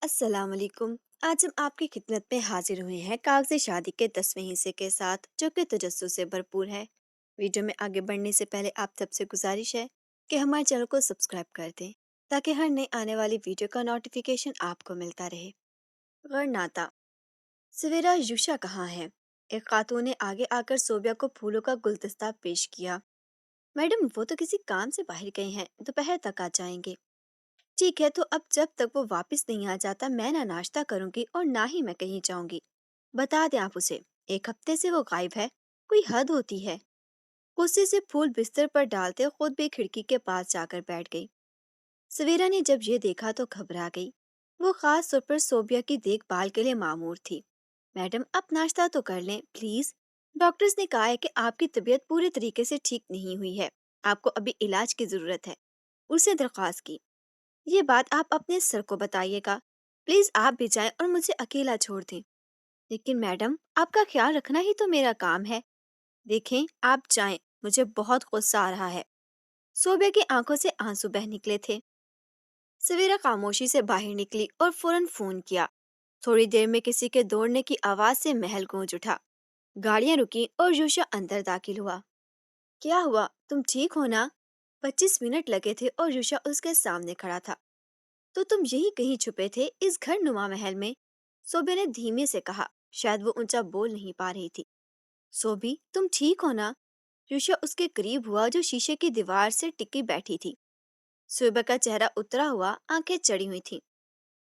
السلام علیکم۔ آج ہم آپ کی خدمت میں حاضر ہوئے ہیں کاغذ شادی کے 10ویں حصے کے ساتھ، جو کہ تجسس سے بھرپور ہے۔ ویڈیو میں آگے بڑھنے سے پہلے آپ سب سے گزارش ہے کہ ہمارے چینل کو سبسکرائب کر دیں تاکہ ہر نئے آنے والی ویڈیو کا نوٹیفیکیشن آپ کو ملتا رہے۔ غرناطہ۔ سویرا یوشا کہاں ہے؟ ایک خاتون نے آگے آ کر صوبیہ کو پھولوں کا گلدستہ پیش کیا۔ میڈم، وہ تو کسی کام سے باہر گئے ہیں، دوپہر تک آ جائیں گے۔ ٹھیک ہے، تو اب جب تک وہ واپس نہیں آ جاتا میں نہ ناشتہ کروں گی اور نہ ہی میں کہیں جاؤں گی۔ بتا دیں آپ اسے، 1 ہفتے سے وہ غائب ہے، کوئی حد ہوتی ہے۔ غصے سے پھول بستر پر ڈالتے خود بھی کھڑکی کے پاس جا کر بیٹھ گئی۔ سویرا نے جب یہ دیکھا تو گھبرا گئی۔ وہ خاص طور پر صوبیہ کی دیکھ بھال کے لیے مامور تھی۔ میڈم، آپ ناشتہ تو کر لیں پلیز۔ ڈاکٹرز نے کہا ہے کہ آپ کی طبیعت پورے طریقے سے ٹھیک نہیں ہوئی ہے، آپ کو ابھی علاج کی ضرورت ہے۔ اسے درخواست کی، یہ بات آپ اپنے سر کو بتائیے گا، پلیز آپ بھی جائیں اور مجھے اکیلا چھوڑ دیں۔ لیکن میڈم، آپ کا خیال رکھنا ہی تو میرا کام ہے۔ دیکھیں، آپ جائیں، مجھے بہت غصہ آ رہا ہے۔ صوبیہ کی آنکھوں سے آنسو بہہ نکلے تھے۔ سویرا خاموشی سے باہر نکلی اور فوراً فون کیا۔ تھوڑی دیر میں کسی کے دوڑنے کی آواز سے محل گونج اٹھا۔ گاڑیاں رکیں اور یوشا اندر داخل ہوا۔ کیا ہوا؟ تم ٹھیک ہو نا؟ 25 منٹ لگے تھے اور یوشا اس کے سامنے کھڑا تھا۔ تو تم یہی کہیں چھپے تھے اس گھر نما محل میں؟ صوبیہ نے دھیمے سے کہا، شاید وہ اونچا بول نہیں پا رہی تھی۔ صوبی، تم ٹھیک ہو نا؟ یوشا اس کے قریب ہوا جو شیشے کی دیوار سے ٹکی بیٹھی تھی۔ صوبیہ کا چہرہ اترا ہوا، آنکھیں چڑی ہوئی تھیں۔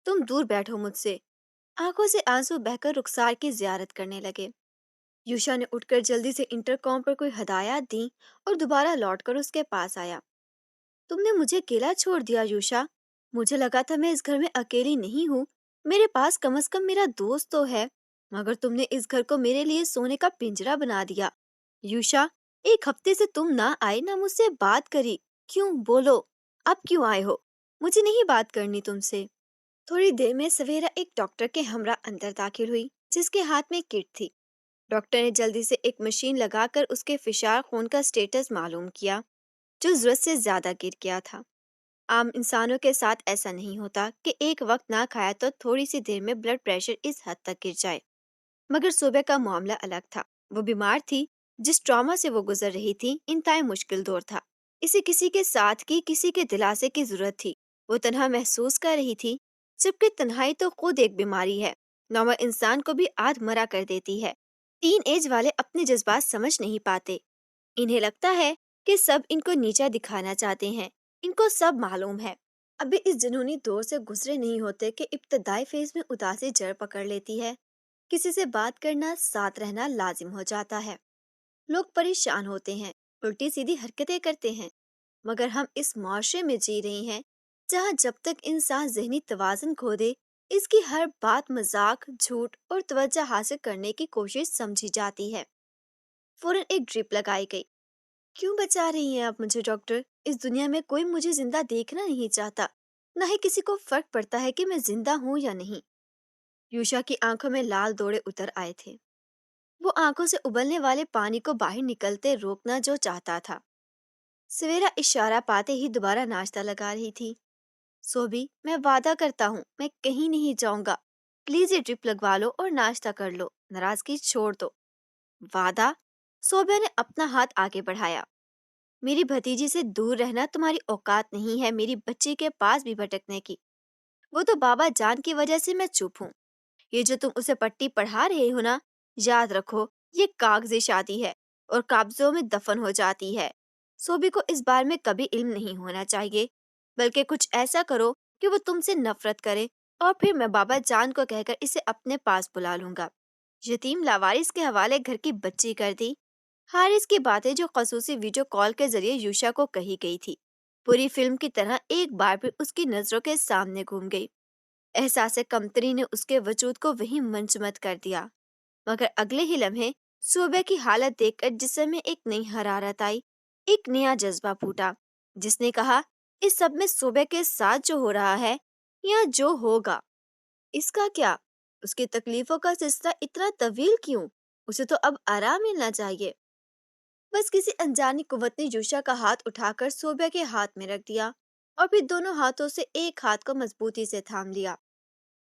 تم دور بیٹھو مجھ سے۔ آنکھوں سے آنسو بہہ کر رخسار کی زیارت کرنے لگے۔ یوشا نے اٹھ کر جلدی سے انٹرکام پر کوئی ہدایات دیں اور دوبارہ لوٹ کر اس کے پاس آیا۔ تم نے مجھے اکیلا چھوڑ دیا یوشا۔ مجھے لگا تھا میں اس گھر میں اکیلی نہیں ہوں، میرے پاس کم از کم میرا دوست تو ہے، مگر تم نے اس گھر کو میرے لیے سونے کا پنجرا بنا دیا۔ یوشا، 1 ہفتے سے تم نہ آئے نہ مجھ سے بات کری، کیوں؟ بولو، اب کیوں آئے ہو؟ مجھے نہیں بات کرنی تم سے۔ تھوڑی دیر میں سویرا ایک ڈاکٹر کے ہمراہ اندر داخل ہوئی، جس کے ہاتھ میں کٹ تھی۔ ڈاکٹر نے جلدی سے ایک مشین لگا کر اس کے فشار خون کا سٹیٹس معلوم کیا، جو ضرورت سے زیادہ گر گیا تھا۔ عام انسانوں کے ساتھ ایسا نہیں ہوتا کہ ایک وقت نہ کھایا تو تھوڑی سی دیر میں بلڈ پریشر اس حد تک گر جائے، مگر صوبیہ کا معاملہ الگ تھا۔ وہ بیمار تھی، جس ٹراما سے وہ گزر رہی تھی انتہائی مشکل دور تھا۔ اسے کسی کے ساتھ کی، کسی کے دلاسے کی ضرورت تھی۔ وہ تنہا محسوس کر رہی تھی، جبکہ تنہائی تو خود ایک بیماری ہے، نارمل انسان کو بھی آدھ مرا کر دیتی ہے۔ ٹین ایج والے اپنے جذبات سمجھ نہیں پاتے، انہیں لگتا ہے کہ سب ان کو نیچا دکھانا چاہتے ہیں، ان کو سب معلوم ہے۔ ابھی اس جنونی دور سے گزرے نہیں ہوتے کہ ابتدائی فیز میں اداسی جڑ پکڑ لیتی ہے، کسی سے بات کرنا، ساتھ رہنا لازم ہو جاتا ہے۔ لوگ پریشان ہوتے ہیں، الٹی سیدھی حرکتیں کرتے ہیں، مگر ہم اس معاشرے میں جی رہے ہیں جہاں جب تک انسان ذہنی توازن کھو دے، اس کی ہر بات مذاق، جھوٹ اور توجہ حاصل کرنے کی کوشش سمجھی جاتی ہے۔ فوراً ایک ڈرپ لگائی گئی۔ کیوں بچا رہی ہیں آپ مجھے ڈاکٹر؟ اس دنیا میں کوئی مجھے زندہ دیکھنا نہیں چاہتا، نہ ہی کسی کو فرق پڑتا ہے کہ میں زندہ ہوں یا نہیں۔ یوشا کی آنکھوں میں لال دوڑے اتر آئے تھے۔ وہ آنکھوں سے ابلنے والے پانی کو باہر نکلتے روکنا جو چاہتا تھا۔ سویرا اشارہ پاتے ہی دوبارہ ناشتہ لگا رہی تھی۔ صوبی، میں وعدہ کرتا ہوں میں کہیں نہیں جاؤں گا، پلیز یہ ڈرپ لگوا لو اور ناشتہ کر لو، ناراضگی چھوڑ دو۔ وعدہ؟ صوبیہ نے اپنا ہاتھ آگے بڑھایا۔ میری بھتیجی سے دور رہنا تمہاری اوقات نہیں ہے میری بچی کے پاس بھی بھٹکنے کی۔ وہ تو بابا جان کی وجہ سے میں چپ ہوں۔ یہ جو تم اسے پٹی پڑھا رہے ہو نا، یاد رکھو یہ کاغذی شادی ہے اور قابضوں میں دفن ہو جاتی ہے۔ صوبی کو اس بارے میں کبھی علم نہیں ہونا چاہیے، بلکہ کچھ ایسا کرو کہ وہ تم سے نفرت کرے، اور پھر میں بابا جان کو کہہ کر اسے اپنے پاس بلا لوں گا۔ یتیم لاوارث کے حوالے گھر کی بچی کر دی۔ حارث کی باتیں جو خصوصی ویڈیو کال کے ذریعے یوشا کو کہی گئی تھی، پوری فلم کی طرح ایک بار پھر اس کی نظروں کے سامنے گھوم گئی۔ احساس کمتری نے اس کے وجود کو وہیں منجمد کر دیا، مگر اگلے ہی لمحے صوبیہ کی حالت دیکھ کر جسم میں ایک نئی حرارت آئی، ایک نیا جذبہ پھوٹا، جس نے کہا، اس سب میں صوبیہ کے ساتھ جو ہو رہا ہے یا جو ہوگا، اس کا کیا؟ اس کی تکلیفوں کا سلسلہ اتنا طویل کیوں؟ اسے تو اب آرام ملنا چاہیے۔ بس کسی انجانی قوت نے یوشا کا ہاتھ اٹھا کر صوبیہ کے ہاتھ میں رکھ دیا اور پھر دونوں ہاتھوں سے ایک ہاتھ کو مضبوطی سے تھام لیا۔